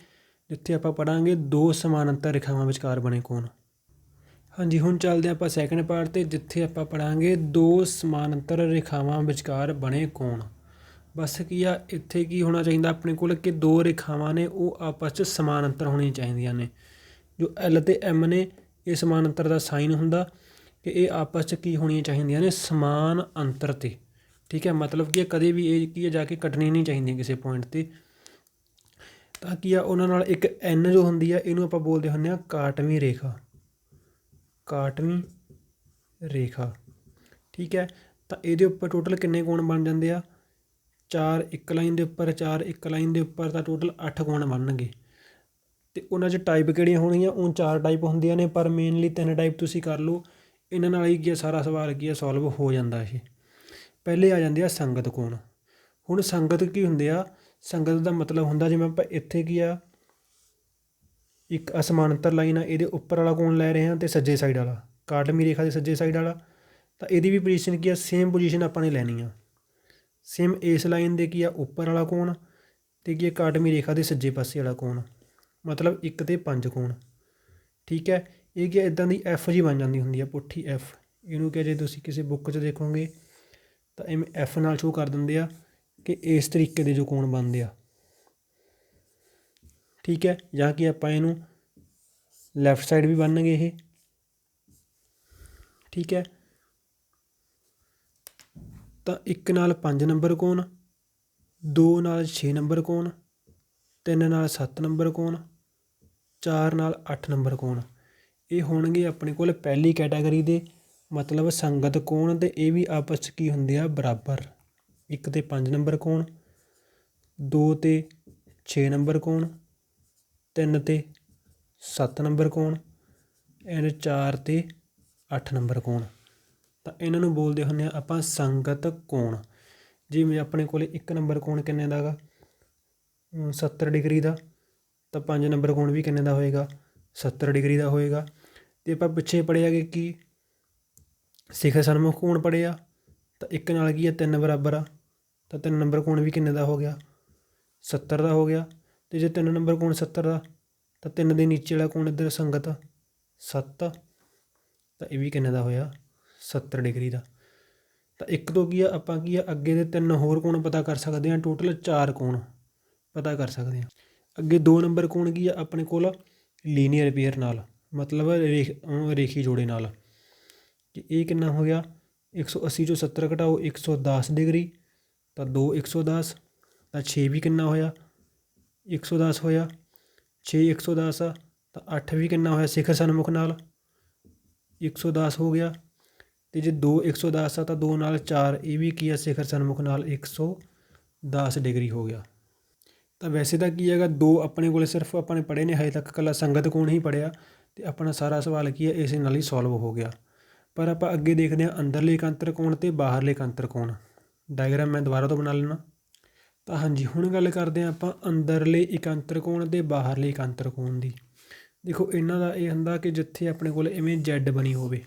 ਜਿੱਥੇ ਆਪਾਂ ਪੜ੍ਹਾਂਗੇ 2 ਸਮਾਨਾਂਤਰ ਰੇਖਾਵਾਂ ਵਿਚਕਾਰ ਬਣੇ ਕੋਣ। ਹਾਂਜੀ, ਹੁਣ ਚੱਲਦੇ ਹਾਂ ਆਪਾਂ ਸੈਕਿੰਡ ਪਾਰਟ 'ਤੇ, ਜਿੱਥੇ ਆਪਾਂ ਪੜ੍ਹਾਂਗੇ 2 ਸਮਾਨਾਂਤਰ ਰੇਖਾਵਾਂ ਵਿਚਕਾਰ ਬਣੇ ਕੋਣ। ਬਸ ਕੀ ਆ, ਇੱਥੇ ਕੀ ਹੋਣਾ ਚਾਹੀਦਾ ਆਪਣੇ ਕੋਲ ਕਿ 2 ਰੇਖਾਵਾਂ ਨੇ ਉਹ ਆਪਸ 'ਚ ਸਮਾਨਾਂਤਰ ਹੋਣੀਆਂ ਚਾਹੀਦੀਆਂ ਨੇ। ਜੋ ਐਲ ਅਤੇ ਐਮ ਨੇ, ਇਹ ਸਮਾਨਾਂਤਰ ਦਾ ਸਾਈਨ ਹੁੰਦਾ ਕਿ ਇਹ ਆਪਸ 'ਚ ਕੀ ਹੋਣੀਆਂ ਚਾਹੀਦੀਆਂ ਨੇ, ਸਮਾਨ ਅੰਤਰ 'ਤੇ। ਠੀਕ ਹੈ, ਮਤਲਬ ਕਿ ਕਦੇ ਵੀ ਇਹ ਕੀ ਹੈ ਜਾ ਕੇ ਕੱਟਣੀ ਨਹੀਂ ਚਾਹੀਦੀਆਂ ਕਿਸੇ ਪੁਆਇੰਟ 'ਤੇ। ਤਾਂ ਕੀ ਆ, ਉਹਨਾਂ ਨਾਲ ਇੱਕ ਐਨ ਜੋ ਹੁੰਦੀ ਆ ਇਹਨੂੰ ਆਪਾਂ ਬੋਲਦੇ ਹੁੰਦੇ ਹਾਂ ਕਾਟਵੀਂ ਰੇਖਾ, ਕਾਟਵੀਂ ਰੇਖਾ। ਠੀਕ ਹੈ, ਤਾਂ ਇਹਦੇ ਉੱਪਰ ਟੋਟਲ ਕਿੰਨੇ ਕੋਣ ਬਣ ਜਾਂਦੇ ਆ, 4 ਇੱਕ ਲਾਈਨ ਦੇ ਉੱਪਰ, 4 ਇੱਕ ਲਾਈਨ ਦੇ ਉੱਪਰ, ਤਾਂ ਟੋਟਲ 8 ਕੋਣ ਬਣਨਗੇ। ਅਤੇ ਉਹਨਾਂ 'ਚ ਟਾਈਪ ਕਿਹੜੀਆਂ ਹੋਣਗੀਆਂ, ਉਹ 4 ਟਾਈਪ ਹੁੰਦੀਆਂ ਨੇ, ਪਰ ਮੇਨਲੀ 3 ਟਾਈਪ ਤੁਸੀਂ ਕਰ ਲਓ, ਇਹਨਾਂ ਨਾਲ ਹੀ ਕੀ ਆ ਸਾਰਾ ਸਵਾਲ ਕੀ ਆ ਸੋਲਵ ਹੋ ਜਾਂਦਾ ਇਹ। ਪਹਿਲੇ ਆ ਜਾਂਦੇ ਆ ਸੰਗਤ ਕੋਣ। ਹੁਣ ਸੰਗਤ ਕੀ ਹੁੰਦੇ ਆ, ਸੰਗਤ ਦਾ ਮਤਲਬ ਹੁੰਦਾ ਜਿਵੇਂ ਆਪਾਂ ਇੱਥੇ ਕੀ ਆ, ਇੱਕ ਅਸਮਾਨਤਰ ਲਾਈਨ ਆ, ਇਹਦੇ ਉੱਪਰ ਵਾਲਾ ਕੋਣ ਲੈ ਰਹੇ ਹਾਂ ਅਤੇ ਸੱਜੇ ਸਾਈਡ ਵਾਲਾ, ਕਾਟਵੀਂ ਰੇਖਾ ਦੇ ਸੱਜੇ ਸਾਈਡ ਵਾਲਾ, ਤਾਂ ਇਹਦੀ ਵੀ ਪੋਜੀਸ਼ਨ ਕੀ ਆ, ਸੇਮ ਪੋਜੀਸ਼ਨ ਆਪਾਂ ਨੇ ਲੈਣੀ ਆ। ਸੇਮ ਇਸ ਲਾਈਨ ਦੇ ਕੀ ਆ ਉੱਪਰ ਵਾਲਾ ਕੋਣ, ਅਤੇ ਕੀ ਆ ਕਾਟਵੀਂ ਰੇਖਾ ਦੇ ਸੱਜੇ ਪਾਸੇ ਵਾਲਾ ਕੋਣ, ਮਤਲਬ 1 ਅਤੇ 5 ਕੋਣ। ਠੀਕ ਹੈ, ਇਹ ਕੀ ਇੱਦਾਂ ਦੀ ਐਫ ਜੀ ਬਣ ਜਾਂਦੀ ਹੁੰਦੀ ਆ, ਪੁੱਠੀ ਐਫ। ਇਹਨੂੰ ਕਿ ਜੇ ਤੁਸੀਂ ਕਿਸੇ ਬੁੱਕ 'ਚ ਦੇਖੋਗੇ ਤਾਂ ਐਵੇਂ ਐਫ ਨਾਲ ਸ਼ੋਅ ਕਰ ਦਿੰਦੇ ਆ ਕਿ ਇਸ ਤਰੀਕੇ ਦੇ ਜੋ ਕੋਣ ਬਣਦੇ ਆ। ਠੀਕ ਹੈ, ਜਾਂ ਕਿ ਆਪਾਂ ਇਹਨੂੰ ਲੈਫਟ ਸਾਈਡ ਵੀ ਬਣਨਗੇ ਇਹ। ਠੀਕ ਹੈ, ਤਾਂ 1 ਨਾਲ 5 ਨੰਬਰ ਕੋਣ, 2 ਨਾਲ 6 ਨੰਬਰ ਕੋਣ, 3 ਨਾਲ 7 ਨੰਬਰ ਕੋਣ, 4 ਨਾਲ 8 ਨੰਬਰ ਕੋਣ। ਇਹ ਹੋਣਗੇ ਆਪਣੇ ਕੋਲ ਪਹਿਲੀ ਕੈਟਾਗਰੀ ਦੇ, ਮਤਲਬ ਸੰਗਤ ਕੋਣ, ਅਤੇ ਇਹ ਵੀ ਆਪਸ 'ਚ ਕੀ ਹੁੰਦੇ ਆ, ਬਰਾਬਰ। 1 ਅਤੇ 5 ਨੰਬਰ ਕੋਣ, 2 ਅਤੇ 6 ਨੰਬਰ ਕੋਣ, 3 ਅਤੇ 7 ਨੰਬਰ ਕੋਣ, ਐਂਡ 4 ਅਤੇ 8 ਨੰਬਰ ਕੋਣ। ਤਾਂ ਇਹਨਾਂ ਨੂੰ ਬੋਲਦੇ ਹੁੰਦੇ ਆ ਆਪਾਂ ਸੰਗਤ ਕੋਣ। ਜਿਵੇਂ ਆਪਣੇ ਕੋਲ 1 ਨੰਬਰ ਕੋਣ ਕਿੰਨੇ ਦਾ ਗਾ, 70 ਡਿਗਰੀ ਦਾ, ਤਾਂ 5 ਨੰਬਰ ਕੋਣ ਵੀ ਕਿੰਨੇ ਦਾ ਹੋਏਗਾ, 70 ਡਿਗਰੀ ਦਾ ਹੋਏਗਾ। ਅਤੇ ਆਪਾਂ ਪਿੱਛੇ ਪੜ੍ਹਿਆ ਕਿ ਕੀ ਸਿਖਰ ਸਨਮੁਖ ਕੋਣ ਪੜ੍ਹਿਆ, ਤਾਂ 1 ਨਾਲ ਕੀ ਆ 3 ਬਰਾਬਰ ਆ, ਤਾਂ 3 ਨੰਬਰ ਕੋਣ ਵੀ ਕਿੰਨੇ ਦਾ ਹੋ ਗਿਆ, 70 ਦਾ ਹੋ ਗਿਆ। ਅਤੇ ਜੇ 3 ਨੰਬਰ ਕੋਣ 70 ਦਾ, ਤਾਂ 3 ਦੇ ਨੀਚੇ ਵਾਲਾ ਕੋਣ ਇੱਧਰ ਸੰਗਤ 7, ਤਾਂ ਇਹ ਵੀ ਕਿੰਨੇ ਦਾ ਹੋਇਆ 70 ਡਿਗਰੀ ਦਾ। ਤਾਂ ਇੱਕ ਤੋਂ ਕੀ ਆ ਆਪਾਂ ਕੀ ਆ ਅੱਗੇ ਦੇ 3 ਹੋਰ ਕੋਣ ਪਤਾ ਕਰ ਸਕਦੇ ਹਾਂ, ਟੋਟਲ 4 ਕੋਣ ਪਤਾ ਕਰ ਸਕਦੇ ਹਾਂ। ਅੱਗੇ 2 ਨੰਬਰ ਕੋਣ ਕੀ ਆ ਆਪਣੇ ਕੋਲ ਲੀਨੀਅਰ ਪੇਅਰ ਨਾਲ, ਮਤਲਬ ਰੇਖੀ ਜੋੜੇ ਨਾਲ। ਕਿ ਇਹ ਕਿੰਨਾ ਹੋ ਗਿਆ 180 ਚੋਂ 70 ਘਟਾਓ 110 ਡਿਗਰੀ, ਤਾਂ 2 110, ਤਾਂ 6 ਵੀ ਕਿੰਨਾ ਹੋਇਆ 110 ਹੋਇਆ। 6 110 ਆ, ਤਾਂ 8 ਵੀ ਕਿੰਨਾ ਹੋਇਆ ਸਿਖਰ ਸਨਮੁਖ ਨਾਲ 110 ਹੋ ਗਿਆ। ਅਤੇ ਜੇ 2 110 ਆ ਤਾਂ 2 ਨਾਲ 4, ਇਹ ਵੀ ਕੀ ਆ ਸਿਖਰ ਸਨਮੁਖ ਨਾਲ 110 ਡਿਗਰੀ ਹੋ ਗਿਆ। ਤਾਂ ਵੈਸੇ ਤਾਂ ਕੀ ਹੈਗਾ 2 ਆਪਣੇ ਕੋਲ ਸਿਰਫ ਆਪਾਂ ਨੇ ਪੜ੍ਹੇ ਨੇ ਹਜੇ ਤੱਕ, ਇਕੱਲਾ ਸੰਗਤ ਕੋਣ ਹੀ ਪੜ੍ਹਿਆ ਅਤੇ ਆਪਣਾ ਸਾਰਾ ਸਵਾਲ ਕੀ ਹੈ ਇਸੇ ਨਾਲ ਹੀ ਸੋਲਵ ਹੋ ਗਿਆ। ਪਰ ਆਪਾਂ ਅੱਗੇ ਦੇਖਦੇ ਹਾਂ ਅੰਦਰਲੇ ਇਕਾਂਤਰ ਕੋਣ ਅਤੇ ਬਾਹਰਲੇ ਇਕਾਂਤਰ ਕੋਣ। ਡਾਇਗਰਾਮ ਮੈਂ ਦੁਬਾਰਾ ਤੋਂ ਬਣਾ ਲੈਣਾ। ਤਾਂ ਹਾਂਜੀ ਹੁਣ ਗੱਲ ਕਰਦੇ ਹਾਂ ਆਪਾਂ ਅੰਦਰਲੇ ਇਕਾਂਤਰ ਕੋਣ ਅਤੇ ਬਾਹਰਲੇ ਇਕਾਂਤਰ ਕੋਣ ਦੀ। ਦੇਖੋ ਇਹਨਾਂ ਦਾ ਇਹ ਹੁੰਦਾ ਕਿ ਜਿੱਥੇ ਆਪਣੇ ਕੋਲ ਇਵੇਂ ਜੈਡ ਬਣੀ ਹੋਵੇ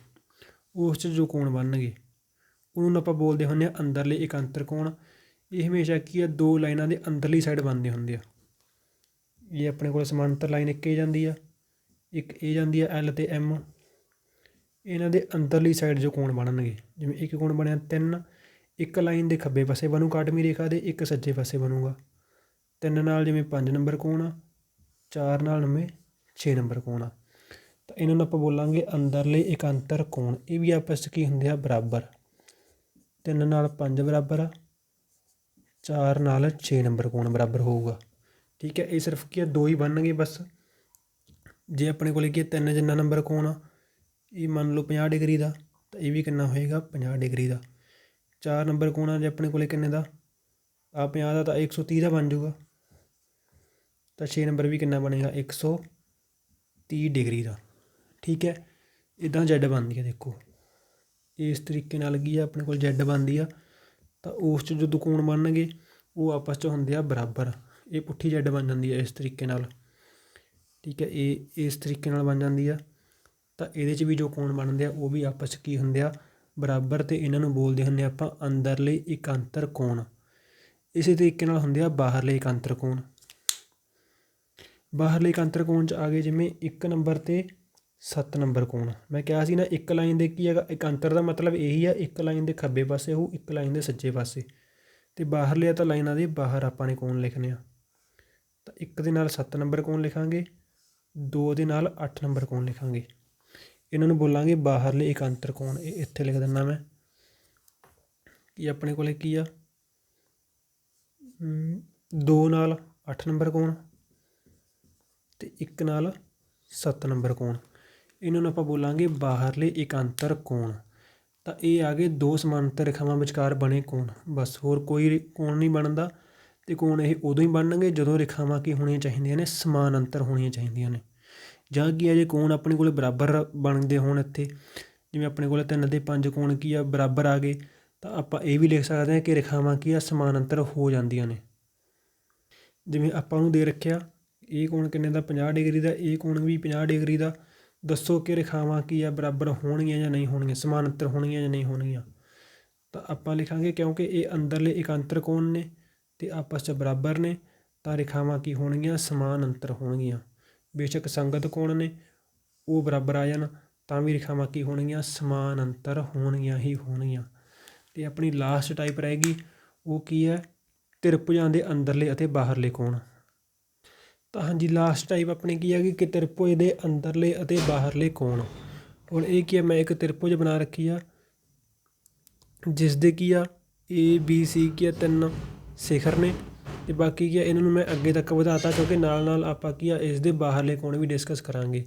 ਉਸ 'ਚ ਜੋ ਕੋਣ ਬਣਨਗੇ ਉਹਨੂੰ ਆਪਾਂ ਬੋਲਦੇ ਹੁੰਦੇ ਹਾਂ ਅੰਦਰਲੇ ਇਕਾਂਤਰ ਕੋਣ। ਇਹ ਹਮੇਸ਼ਾ ਕੀ ਆ 2 ਲਾਈਨਾਂ ਦੇ ਅੰਦਰਲੀ ਸਾਈਡ ਬਣਦੇ ਹੁੰਦੇ ਆ। ਇਹ ਆਪਣੇ ਕੋਲ ਸਮਾਂਤਰ ਲਾਈਨ ਇੱਕ ਇਹ ਜਾਂਦੀ ਆ, ਇੱਕ ਇਹ ਜਾਂਦੀ ਆ L ਅਤੇ M। ਇਹਨਾਂ ਦੇ ਅੰਦਰਲੀ ਸਾਈਡ ਜੋ ਕੋਣ ਬਣਨਗੇ, ਜਿਵੇਂ ਇੱਕ ਕੋਣ ਬਣਿਆ 3, ਇੱਕ ਲਾਈਨ ਦੇ ਖੱਬੇ ਪਾਸੇ ਬਣੂ ਕਾਟਵੀਂ ਰੇਖਾ ਦੇ, ਇੱਕ ਸੱਜੇ ਪਾਸੇ ਬਣੂਗਾ। 3 ਨਾਲ ਜਿਵੇਂ 5 ਨੰਬਰ ਕੋਣ ਆ, 4 ਨਾਲ ਜਿਵੇਂ 6 ਨੰਬਰ ਕੋਣ ਆ। ਤਾਂ ਇਹਨਾਂ ਨੂੰ ਆਪਾਂ ਬੋਲਾਂਗੇ ਅੰਦਰਲੇ ਇਕਾਂਤਰ ਕੋਣ। ਇਹ ਵੀ ਆਪਸ 'ਚ ਕੀ ਹੁੰਦੇ ਆ ਬਰਾਬਰ। 3 ਨਾਲ 5 ਬਰਾਬਰ ਆ, 4 ਨਾਲ 6 ਨੰਬਰ ਕੋਣ ਬਰਾਬਰ ਹੋਊਗਾ। ਠੀਕ ਹੈ, ਇਹ ਸਿਰਫ ਕੀ ਆ 2 ਹੀ ਬਣਨਗੇ ਬਸ। ਜੇ ਆਪਣੇ ਕੋਲ ਕੀ 3 ਜਿੰਨਾ ਨੰਬਰ ਕੋਣ ਆ ਇਹ ਮੰਨ ਲਓ 50 ਡਿਗਰੀ ਦਾ, ਤਾਂ ਇਹ ਵੀ ਕਿੰਨਾ ਹੋਏਗਾ 50 ਡਿਗਰੀ ਦਾ। 4 ਨੰਬਰ ਕੋਣ ਆ ਜੇ ਆਪਣੇ ਕੋਲ ਕਿੰਨੇ ਦਾ ਆ 50 ਦਾ, ਤਾਂ 130 ਦਾ ਬਣ ਜਾਊਗਾ। ਤਾਂ 6 ਨੰਬਰ ਵੀ ਕਿੰਨਾ ਬਣੇਗਾ 130 ਡਿਗਰੀ ਦਾ। ਠੀਕ ਹੈ, ਇੱਦਾਂ ਜੈਡ ਬਣਦੀ ਹੈ। ਦੇਖੋ ਇਸ ਤਰੀਕੇ ਨਾਲ ਕੀ ਆ ਆਪਣੇ ਕੋਲ ਜੈਡ ਬਣਦੀ ਆ। ਤਾਂ ਉਸ 'ਚ ਜਦੋਂ ਕੋਣ ਬਣਨਗੇ ਉਹ ਆਪਸ 'ਚ ਹੁੰਦੇ ਆ ਬਰਾਬਰ। ਇਹ ਪੁੱਠੀ ਜੈਡ ਬਣ ਜਾਂਦੀ ਹੈ ਇਸ ਤਰੀਕੇ ਨਾਲ। ਠੀਕ ਹੈ, ਇਹ ਇਸ ਤਰੀਕੇ ਨਾਲ ਬਣ ਜਾਂਦੀ ਆ। ਤਾਂ ਇਹਦੇ 'ਚ ਵੀ ਜੋ ਕੋਣ ਬਣਦੇ ਆ ਉਹ ਵੀ ਆਪਸ 'ਚ ਕੀ ਹੁੰਦੇ ਆ ਬਰਾਬਰ, ਅਤੇ ਇਹਨਾਂ ਨੂੰ ਬੋਲਦੇ ਹੁੰਦੇ ਆਪਾਂ ਅੰਦਰਲੇ ਇਕਾਂਤਰ ਕੋਣ। ਇਸੇ ਤਰੀਕੇ ਨਾਲ ਹੁੰਦੇ ਆ ਬਾਹਰਲੇ ਇਕਾਂਤਰ ਕੋਣ। ਬਾਹਰਲੇ ਇਕਾਂਤਰ ਕੋਣ 'ਚ ਆ ਗਏ ਜਿਵੇਂ 1 ਨੰਬਰ ਅਤੇ 7 ਨੰਬਰ ਕੋਣ। ਮੈਂ ਕਿਹਾ ਸੀ ਨਾ ਇੱਕ ਲਾਈਨ ਦੇ ਕੀ ਹੈਗਾ ਇਕਾਂਤਰ ਦਾ ਮਤਲਬ ਇਹੀ ਆ, ਇੱਕ ਲਾਈਨ ਦੇ ਖੱਬੇ ਪਾਸੇ ਹੋਊ, ਇੱਕ ਲਾਈਨ ਦੇ ਸੱਜੇ ਪਾਸੇ। ਅਤੇ ਬਾਹਰਲੇ ਤਾਂ ਲਾਈਨਾਂ ਦੇ ਬਾਹਰ ਆਪਾਂ ਨੇ ਕੋਣ ਲਿਖਣੇ ਆ। ਤਾਂ 1 ਦੇ ਨਾਲ 7 ਨੰਬਰ ਕੋਣ ਲਿਖਾਂਗੇ, 2 ਦੇ ਨਾਲ 8 ਨੰਬਰ ਕੋਣ ਲਿਖਾਂਗੇ। ਇਹਨਾਂ ਨੂੰ ਬੋਲਾਂਗੇ ਬਾਹਰਲੇ ਇਕਾਂਤਰ ਕੋਣ। ਇਹ ਇੱਥੇ ਲਿਖ ਦਿੰਦਾ ਮੈਂ ਕਿ ਆਪਣੇ ਕੋਲ ਕੀ ਆ 2 ਨਾਲ 8 ਨੰਬਰ ਕੋਣ ਅਤੇ 1 ਨਾਲ 7 ਨੰਬਰ ਕੋਣ। ਇਹਨਾਂ ਨੂੰ ਆਪਾਂ ਬੋਲਾਂਗੇ ਬਾਹਰਲੇ ਇਕਾਂਤਰ ਕੋਣ। ਤਾਂ ਇਹ ਆ ਗਏ 2 ਸਮਾਂਤਰ ਰੇਖਾਵਾਂ ਵਿਚਕਾਰ ਬਣੇ ਕੋਣ। ਬਸ ਹੋਰ ਕੋਈ ਕੋਣ ਨਹੀਂ ਬਣਦਾ। ਅਤੇ ਕੋਣ ਇਹ ਉਦੋਂ ਹੀ ਬਣਨਗੇ ਜਦੋਂ ਰੇਖਾਵਾਂ ਕੀ ਹੋਣੀਆਂ ਚਾਹੀਦੀਆਂ ਨੇ ਸਮਾਨਾਂਤਰ ਹੋਣੀਆਂ ਚਾਹੀਦੀਆਂ ਨੇ। ਜਾਂ ਕੀ ਆ ਜੇ ਕੋਣ ਆਪਣੇ ਕੋਲ ਬਰਾਬਰ ਬਣਦੇ ਹੋਣ, ਇੱਥੇ ਜਿਵੇਂ ਆਪਣੇ ਕੋਲ 3 ਅਤੇ 5 ਕੋਣ ਕੀ ਆ ਬਰਾਬਰ ਆ ਗਏ, ਤਾਂ ਆਪਾਂ ਇਹ ਵੀ ਲਿਖ ਸਕਦੇ ਹਾਂ ਕਿ ਰੇਖਾਵਾਂ ਕੀ ਆ ਸਮਾਨਾਂਤਰ ਹੋ ਜਾਂਦੀਆਂ ਨੇ। ਜਿਵੇਂ ਆਪਾਂ ਨੂੰ ਦੇ ਰੱਖਿਆ ਇਹ ਕੋਣ ਕਿੰਨੇ ਦਾ 50 ਡਿਗਰੀ ਦਾ, ਇਹ ਕੋਣ ਵੀ 50 ਡਿਗਰੀ ਦਾ। ਦੱਸੋ ਕਿ ਰੇਖਾਵਾਂ ਕੀ ਆ ਬਰਾਬਰ ਹੋਣਗੀਆਂ ਜਾਂ ਨਹੀਂ ਹੋਣਗੀਆਂ, ਸਮਾਨਾਂਤਰ ਹੋਣਗੀਆਂ ਜਾਂ ਨਹੀਂ ਹੋਣਗੀਆਂ। ਤਾਂ ਆਪਾਂ ਲਿਖਾਂਗੇ ਕਿਉਂਕਿ ਇਹ ਅੰਦਰਲੇ ਇਕਾਂਤਰ ਕੋਣ ਨੇ ਅਤੇ ਆਪਸ 'ਚ ਬਰਾਬਰ ਨੇ, ਤਾਂ ਰੇਖਾਵਾਂ ਕੀ ਹੋਣਗੀਆਂ ਸਮਾਨਾਂਤਰ ਹੋਣਗੀਆਂ। ਬੇਸ਼ੱਕ ਸੰਗਤ ਕੋਣ ਨੇ ਉਹ ਬਰਾਬਰ ਆ ਜਾਣ ਤਾਂ ਵੀ ਰੇਖਾਵਾਂ ਕੀ ਹੋਣਗੀਆਂ ਸਮਾਨਾਂਤਰ ਹੋਣਗੀਆਂ ਹੀ ਹੋਣਗੀਆਂ। ਅਤੇ ਆਪਣੀ ਲਾਸਟ ਟਾਈਪ ਰਹੇਗੀ ਉਹ ਕੀ ਹੈ ਤ੍ਰਿਭੁਜਾਂ ਦੇ ਅੰਦਰਲੇ ਅਤੇ ਬਾਹਰਲੇ ਕੋਣ। ਤਾਂ ਹਾਂਜੀ ਲਾਸਟ ਟਾਈਪ ਆਪਣੀ ਕੀ ਹੈਗੀ ਕਿ ਤ੍ਰਿਭੁਜ ਦੇ ਅੰਦਰਲੇ ਅਤੇ ਬਾਹਰਲੇ ਕੋਣ। ਹੁਣ ਇਹ ਕੀ ਹੈ ਮੈਂ ਇੱਕ ਤ੍ਰਿਭੁਜ ਬਣਾ ਰੱਖੀ ਆ ਜਿਸ ਦੇ ਕੀ ਆ ABC ਕੀ ਆ 3 ਸਿਖਰ ਨੇ, ਅਤੇ ਬਾਕੀ ਕੀ ਆ ਇਹਨਾਂ ਨੂੰ ਮੈਂ ਅੱਗੇ ਤੱਕ ਵਧਾਤਾ ਕਿਉਂਕਿ ਨਾਲ ਨਾਲ ਆਪਾਂ ਕੀ ਆ ਇਸ ਦੇ ਬਾਹਰਲੇ ਕੋਣ ਵੀ ਡਿਸਕਸ ਕਰਾਂਗੇ।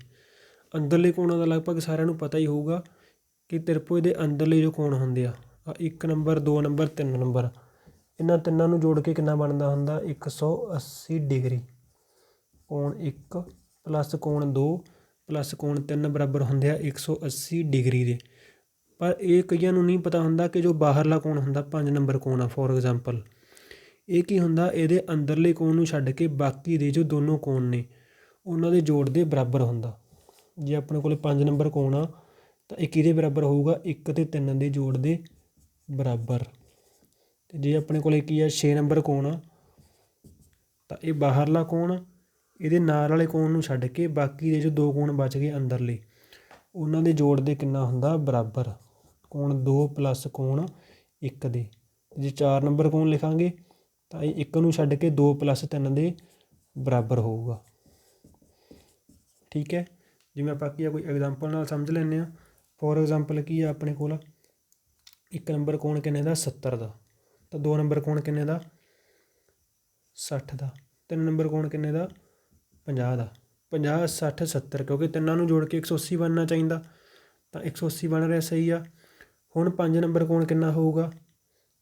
ਅੰਦਰਲੇ ਕੋਣਾਂ ਦਾ ਲਗਭਗ ਸਾਰਿਆਂ ਨੂੰ ਪਤਾ ਹੀ ਹੋਊਗਾ ਕਿ ਤ੍ਰਿਭੁਜ ਦੇ ਅੰਦਰਲੇ ਜੋ ਕੋਣ ਹੁੰਦੇ ਆ 1 ਨੰਬਰ 2 ਨੰਬਰ 3 ਨੰਬਰ, ਇਹਨਾਂ ਤਿੰਨਾਂ ਨੂੰ ਜੋੜ ਕੇ ਕਿੰਨਾ ਬਣਦਾ ਹੁੰਦਾ 180 ਡਿਗਰੀ। ਕੋਣ 1 ਪਲੱਸ ਕੋਣ 2 ਪਲੱਸ ਕੋਣ 3 ਬਰਾਬਰ ਹੁੰਦੇ ਆ 180 ਡਿਗਰੀ ਦੇ। ਪਰ ਇਹ ਕਈਆਂ ਨੂੰ ਨਹੀਂ ਪਤਾ ਹੁੰਦਾ ਕਿ ਜੋ ਬਾਹਰਲਾ ਕੋਣ ਹੁੰਦਾ 5 ਨੰਬਰ ਕੋਣ ਆ ਫੋਰ ਐਗਜ਼ਾਮਪਲ, ਇਹ ਕੀ ਹੁੰਦਾ ਇਹਦੇ ਅੰਦਰਲੇ ਕੋਣ ਨੂੰ ਛੱਡ ਕੇ ਬਾਕੀ ਦੇ ਜੋ ਦੋਨੋਂ ਕੋਣ ਨੇ ਉਹਨਾਂ ਦੇ ਜੋੜ ਦੇ ਬਰਾਬਰ ਹੁੰਦਾ। ਜੇ ਆਪਣੇ ਕੋਲ 5 ਨੰਬਰ ਕੋਣ ਆ ਤਾਂ ਇਹ ਕਿਹਦੇ ਬਰਾਬਰ ਹੋਊਗਾ 1 ਅਤੇ 3 ਦੇ ਜੋੜ ਦੇ ਬਰਾਬਰ। ਅਤੇ ਜੇ ਆਪਣੇ ਕੋਲ ਕੀ ਆ 6 ਨੰਬਰ ਕੋਣ ਆ ਤਾਂ ਇਹ ਬਾਹਰਲਾ ਕੋਣ, ਇਹਦੇ ਨਾਲ ਵਾਲੇ ਕੋਣ ਨੂੰ ਛੱਡ ਕੇ ਬਾਕੀ ਦੇ ਜੋ 2 ਕੋਣ ਬਚ ਗਏ ਅੰਦਰਲੇ, ਉਹਨਾਂ ਦੇ ਜੋੜ ਦੇ ਕਿੰਨਾ ਹੁੰਦਾ ਬਰਾਬਰ, ਕੋਣ 2 + ਕੋਣ 1 ਦੇ। ਜੇ 4 ਨੰਬਰ ਕੋਣ ਲਿਖਾਂਗੇ ਤਾਂ ਇਹ 1 ਨੂੰ ਛੱਡ ਕੇ 2 + 3 ਦੇ ਬਰਾਬਰ ਹੋਊਗਾ। ਠੀਕ ਹੈ, ਜਿਵੇਂ ਆਪਾਂ ਕੀ ਆ ਕੋਈ ਐਗਜ਼ਾਮਪਲ ਨਾਲ ਸਮਝ ਲੈਂਦੇ ਹਾਂ। ਫੋਰ ਐਗਜ਼ਾਮਪਲ ਕੀ ਆ ਆਪਣੇ ਕੋਲ 1 ਨੰਬਰ ਕੋਣ ਕਿੰਨੇ ਦਾ 70 ਦਾ, ਤਾਂ 2 ਨੰਬਰ ਕੋਣ ਕਿੰਨੇ ਦਾ 60 ਦਾ, 3 ਨੰਬਰ ਕੋਣ ਕਿੰਨੇ ਦਾ 50 ਦਾ। 50 60 70 ਕਿਉਂਕਿ ਤਿੰਨਾਂ ਨੂੰ ਜੋੜ ਕੇ 180 ਬਣਨਾ ਚਾਹੀਦਾ, ਤਾਂ 180 ਬਣ ਰਿਹਾ ਸਹੀ ਆ। ਹੁਣ 5 ਨੰਬਰ ਕੋਣ ਕਿੰਨਾ ਹੋਊਗਾ,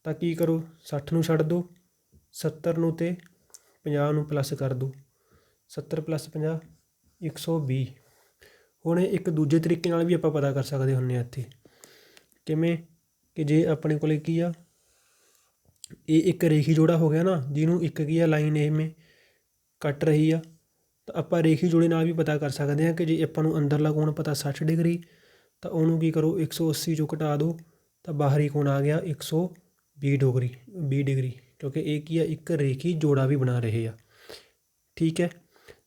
ਤਾਂ ਕੀ ਕਰੋ 60 ਨੂੰ ਛੱਡ ਦਿਓ, 70 ਨੂੰ ਅਤੇ 50 ਨੂੰ ਪਲੱਸ ਕਰ ਦਿਓ, 70 + 50 120। ਹੁਣ ਇਹ ਇੱਕ ਦੂਜੇ ਤਰੀਕੇ ਨਾਲ ਵੀ ਆਪਾਂ ਪਤਾ ਕਰ ਸਕਦੇ ਹੁੰਦੇ ਹਾਂ ਇੱਥੇ, ਕਿਵੇਂ ਕਿ ਜੇ ਆਪਣੇ ਕੋਲ ਕੀ ਆ ਇਹ ਇੱਕ ਰੇਖੀ ਜੋੜਾ ਹੋ ਗਿਆ ਨਾ, ਜਿਹਨੂੰ ਇੱਕ ਕੀ ਆ ਲਾਈਨ ਇਵੇਂ ਕੱਟ ਰਹੀ ਆ, ਤਾਂ ਆਪਾਂ ਰੇਖੀ ਜੋੜੇ ਨਾਲ ਵੀ ਪਤਾ ਕਰ ਸਕਦੇ ਹਾਂ ਕਿ ਜੇ ਆਪਾਂ ਨੂੰ ਅੰਦਰਲਾ ਕੋਣ ਪਤਾ 60 ਡਿਗਰੀ, ਤਾਂ ਉਹਨੂੰ ਕੀ ਕਰੋ 180 ਚੋਂ ਘਟਾ ਦਿਓ, ਤਾਂ ਬਾਹਰੀ ਕੋਣ ਆ ਗਿਆ 120 ਡਿਗਰੀ, ਕਿਉਂਕਿ ਇਹ ਕੀ ਆ ਇੱਕ ਰੇਖੀ ਜੋੜਾ ਵੀ ਬਣਾ ਰਹੇ ਆ। ਠੀਕ ਹੈ,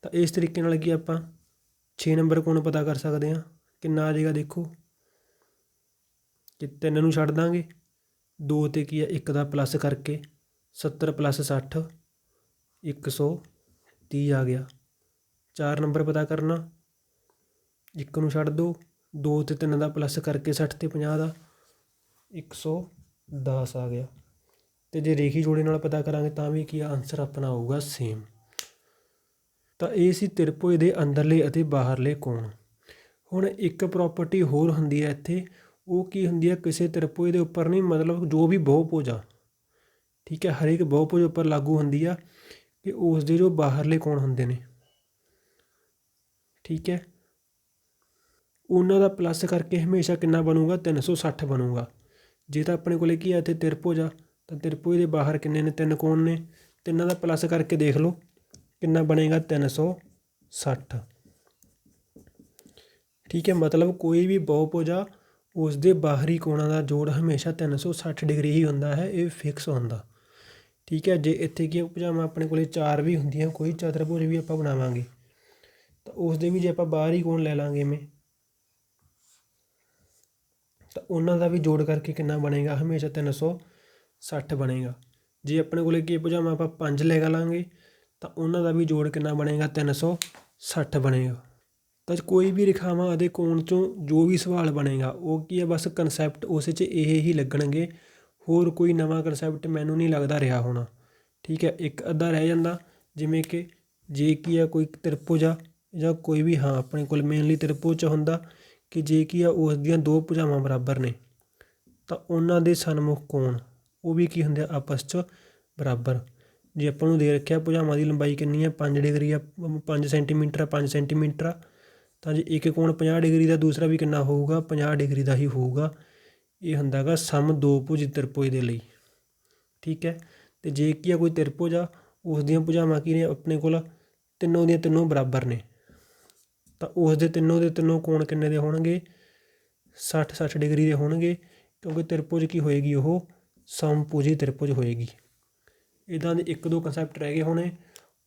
ਤਾਂ ਇਸ ਤਰੀਕੇ ਨਾਲ ਕੀ ਆਪਾਂ 6 ਨੰਬਰ ਕੋਣ ਪਤਾ ਕਰ ਸਕਦੇ ਹਾਂ, ਕਿੰਨਾ ਆ ਜਾਏਗਾ ਦੇਖੋ ਕਿ 3 ਨੂੰ ਛੱਡ ਦਾਂਗੇ, 2 'ਤੇ ਕੀ ਆ 1 ਦਾ ਪਲੱਸ ਕਰਕੇ 70 + 60 130 ਆ ਗਿਆ। 4 ਨੰਬਰ ਪਤਾ ਕਰਨਾ, 1 ਨੂੰ ਛੱਡ ਦਿਓ, 2 ਅਤੇ 3 ਦਾ ਪਲੱਸ ਕਰਕੇ 60 ਅਤੇ 50 ਦਾ 110 ਆ ਗਿਆ। ਅਤੇ ਜੇ ਰੇਖੀ ਜੋੜੇ ਨਾਲ ਪਤਾ ਕਰਾਂਗੇ ਤਾਂ ਵੀ ਕੀ ਆਨਸਰ ਆਪਣਾ ਆਊਗਾ ਸੇਮ। ਤਾਂ ਇਹ ਸੀ ਤ੍ਰਿਭੁਜ ਦੇ ਅੰਦਰਲੇ ਅਤੇ ਬਾਹਰਲੇ ਕੋਣ। ਹੁਣ ਇੱਕ ਪ੍ਰੋਪਰਟੀ ਹੋਰ ਹੁੰਦੀ ਹੈ ਇੱਥੇ, ਉਹ ਕੀ ਹੁੰਦੀ ਹੈ ਕਿਸੇ ਤ੍ਰਿਭੁਜ ਦੇ ਉੱਪਰ ਨਹੀਂ, ਮਤਲਬ ਜੋ ਵੀ ਬਹੁਭੁਜ ਆ, ਠੀਕ ਹੈ, ਹਰੇਕ ਬਹੁਭੁਜ ਉੱਪਰ ਲਾਗੂ ਹੁੰਦੀ ਆ ਕਿ ਉਸ ਦੇ ਜੋ ਬਾਹਰਲੇ ਕੋਣ ਹੁੰਦੇ ਨੇ, ਠੀਕ ਹੈ, ਉਹਨਾਂ ਦਾ ਪਲੱਸ ਕਰਕੇ ਹਮੇਸ਼ਾ ਕਿੰਨਾ ਬਣੂਗਾ 360 ਬਣੂਗਾ। ਜੇ ਤਾਂ ਆਪਣੇ ਕੋਲ ਕੀ ਆ ਇੱਥੇ ਤ੍ਰਿਭੁਜ ਆ, ਤਾਂ ਤ੍ਰਿਭੁਜ ਦੇ ਬਾਹਰ ਕਿੰਨੇ ਨੇ 3 ਕੋਣ ਨੇ, ਤਿੰਨਾਂ ਦਾ ਪਲੱਸ ਕਰਕੇ ਦੇਖ ਲਓ ਕਿੰਨਾ ਬਣੇਗਾ 360। ਠੀਕ ਹੈ, ਮਤਲਬ ਕੋਈ ਵੀ ਬਹੁਭੁਜ ਆ ਉਸ ਦੇ ਬਾਹਰੀ ਕੋਣਾਂ ਦਾ ਜੋੜ ਹਮੇਸ਼ਾ 360 ਡਿਗਰੀ ਹੀ ਹੁੰਦਾ ਹੈ, ਇਹ ਫਿਕਸ ਹੁੰਦਾ। ਠੀਕ ਹੈ, ਜੇ ਇੱਥੇ ਕੀ ਭੁਜਾਵਾਂ ਆਪਣੇ ਕੋਲ 4 ਵੀ ਹੁੰਦੀਆਂ, ਕੋਈ ਚਤੁਰਭੁਜ ਵੀ ਆਪਾਂ ਬਣਾਵਾਂਗੇ ਤਾਂ ਉਸ ਦੇ ਵੀ ਜੇ ਆਪਾਂ ਬਾਹਰੀ ਕੋਣ ਲੈ ਲਾਂਗੇ ਇਵੇਂ, ਤਾਂ ਉਹਨਾਂ ਦਾ ਵੀ ਜੋੜ ਕਰਕੇ ਕਿੰਨਾ ਬਣੇਗਾ ਹਮੇਸ਼ਾ 360 ਬਣੇਗਾ। ਜੇ ਆਪਣੇ ਕੋਲ ਕੀ ਭੁਜਾਵਾਂ ਆਪਾਂ 5 ਲੈ ਲਾਂਗੇ ਤਾਂ ਉਹਨਾਂ ਦਾ ਵੀ ਜੋੜ ਕਿੰਨਾ ਬਣੇਗਾ 360 ਬਣੇਗਾ। ਤਾਂ ਕੋਈ ਵੀ ਰੇਖਾਵਾਂ ਅਤੇ ਕੋਣ 'ਚੋਂ ਜੋ ਵੀ ਸਵਾਲ ਬਣੇਗਾ ਉਹ ਕੀ ਹੈ ਬਸ ਕਨਸੈਪਟ ਉਸ 'ਚ ਇਹ ਹੀ ਲੱਗਣਗੇ, ਹੋਰ ਕੋਈ ਨਵਾਂ ਕਨਸੈਪਟ ਮੈਨੂੰ ਨਹੀਂ ਲੱਗਦਾ ਰਿਹਾ ਹੋਣਾ। ਠੀਕ ਹੈ, ਇੱਕ ਅੱਧਾ ਰਹਿ ਜਾਂਦਾ, ਜਿਵੇਂ ਕਿ ਜੇ ਕੀ ਆ ਕੋਈ ਤ੍ਰਿਭੁਜ ਆ ਜਾਂ ਕੋਈ ਵੀ, ਹਾਂ ਆਪਣੇ ਕੋਲ ਮੇਨਲੀ ਤ੍ਰਿਭੁਜ 'ਚ ਹੁੰਦਾ ਕਿ ਜੇ ਕੀ ਆ ਉਸ ਦੀਆਂ 2 ਭੁਜਾਵਾਂ ਬਰਾਬਰ ਨੇ ਤਾਂ ਉਹਨਾਂ ਦੇ ਸਨਮੁਖ ਕੋਣ ਉਹ ਵੀ ਕੀ ਹੁੰਦੇ ਆ ਆਪਸ 'ਚ ਬਰਾਬਰ। ਜੇ ਆਪਾਂ ਨੂੰ ਦੇ ਰੱਖਿਆ ਭੁਜਾਵਾਂ ਦੀ ਲੰਬਾਈ ਕਿੰਨੀ ਆ 5 ਡਿਗਰੀ ਆ, 5 ਸੈਂਟੀਮੀਟਰ ਆ, 5 ਸੈਂਟੀਮੀਟਰ ਆ, ਤਾਂ ਜੇ ਇੱਕ ਕੋਣ 50 ਡਿਗਰੀ ਦਾ ਦੂਸਰਾ ਵੀ ਕਿੰਨਾ ਹੋਊਗਾ 50 ਡਿਗਰੀ ਦਾ ਹੀ ਹੋਊਗਾ। ਇਹ ਹੁੰਦਾ ਗਾ ਸਮ 2 ਭੁਜ ਤ੍ਰਿਭੁਜ ਦੇ ਲਈ। ਠੀਕ ਹੈ, ਅਤੇ ਜੇ ਕੀ ਆ ਕੋਈ ਤ੍ਰਿਭੁਜ ਆ ਉਸ ਦੀਆਂ ਭੁਜਾਵਾਂ ਕੀ ਨੇ ਆਪਣੇ ਕੋਲ ਤਿੰਨੋਂ ਦੀਆਂ ਤਿੰਨੋਂ ਬਰਾਬਰ ਨੇ, ਤਾਂ ਉਸ ਦੇ ਤਿੰਨੋਂ ਦੇ ਤਿੰਨੋਂ ਕੋਣ ਕਿੰਨੇ ਦੇ ਹੋਣਗੇ 60 ਡਿਗਰੀ ਦੇ ਹੋਣਗੇ, ਕਿਉਂਕਿ ਤ੍ਰਿਭੁਜ ਕੀ ਹੋਏਗੀ ਉਹ ਸਮਭੁਜੀ ਤ੍ਰਿਭੁਜ ਹੋਏਗੀ। ਇੱਦਾਂ ਦੇ 1-2 ਕਨਸੈਪਟ ਰਹਿ ਗਏ ਹੋਣੇ,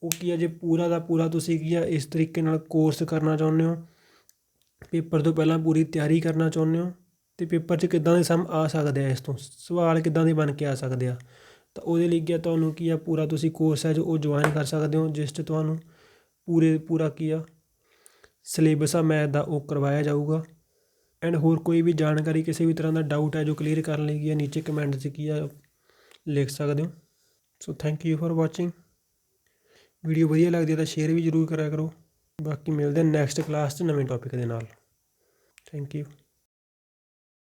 ਉਹ ਕੀ ਆ ਜੇ ਪੂਰਾ ਦਾ ਪੂਰਾ ਤੁਸੀਂ ਕੀ ਆ ਇਸ ਤਰੀਕੇ ਨਾਲ ਕੋਰਸ ਕਰਨਾ ਚਾਹੁੰਦੇ ਹੋ, ਪੇਪਰ ਤੋਂ ਪਹਿਲਾਂ ਪੂਰੀ ਤਿਆਰੀ ਕਰਨਾ ਚਾਹੁੰਦੇ ਹੋ, ਅਤੇ ਪੇਪਰ 'ਚ ਕਿੱਦਾਂ ਦੇ ਸਮ ਆ ਸਕਦੇ ਆ, ਇਸ ਤੋਂ ਸਵਾਲ ਕਿੱਦਾਂ ਦੇ ਬਣ ਕੇ ਆ ਸਕਦੇ ਆ, ਤਾਂ ਉਹਦੇ ਲਈ ਕੀ ਤੁਹਾਨੂੰ ਕੀ ਆ ਪੂਰਾ ਤੁਸੀਂ ਕੋਰਸ ਹੈ ਜੋ ਉਹ ਜੁਆਇਨ ਕਰ ਸਕਦੇ ਹੋ, ਜਿਸ 'ਚ ਤੁਹਾਨੂੰ ਪੂਰਾ ਕੀ ਆ ਸਿਲੇਬਸ ਆ ਮੈਥ ਦਾ ਉਹ ਕਰਵਾਇਆ ਜਾਊਗਾ। ਐਂਡ ਹੋਰ ਕੋਈ ਵੀ ਜਾਣਕਾਰੀ ਕਿਸੇ ਵੀ ਤਰ੍ਹਾਂ ਦਾ ਡਾਊਟ ਹੈ ਜੋ ਕਲੀਅਰ ਕਰਨ ਲਈ ਕੀ ਆ ਨੀਚੇ ਕਮੈਂਟ 'ਚ ਕੀ ਆ ਲਿਖ ਸਕਦੇ ਹੋ। So thank you for watching. Video ਵਧੀਆ ਲੱਗਦੀ ਹੈ ਤਾਂ ਸ਼ੇਅਰ ਵੀ ਜ਼ਰੂਰ ਕਰਿਆ ਕਰੋ। ਬਾਕੀ ਮਿਲਦੇ ਹਾਂ ਨੈਕਸਟ ਕਲਾਸ 'ਚ ਨਵੇਂ ਟੋਪਿਕ ਦੇ ਨਾਲ। Thank you.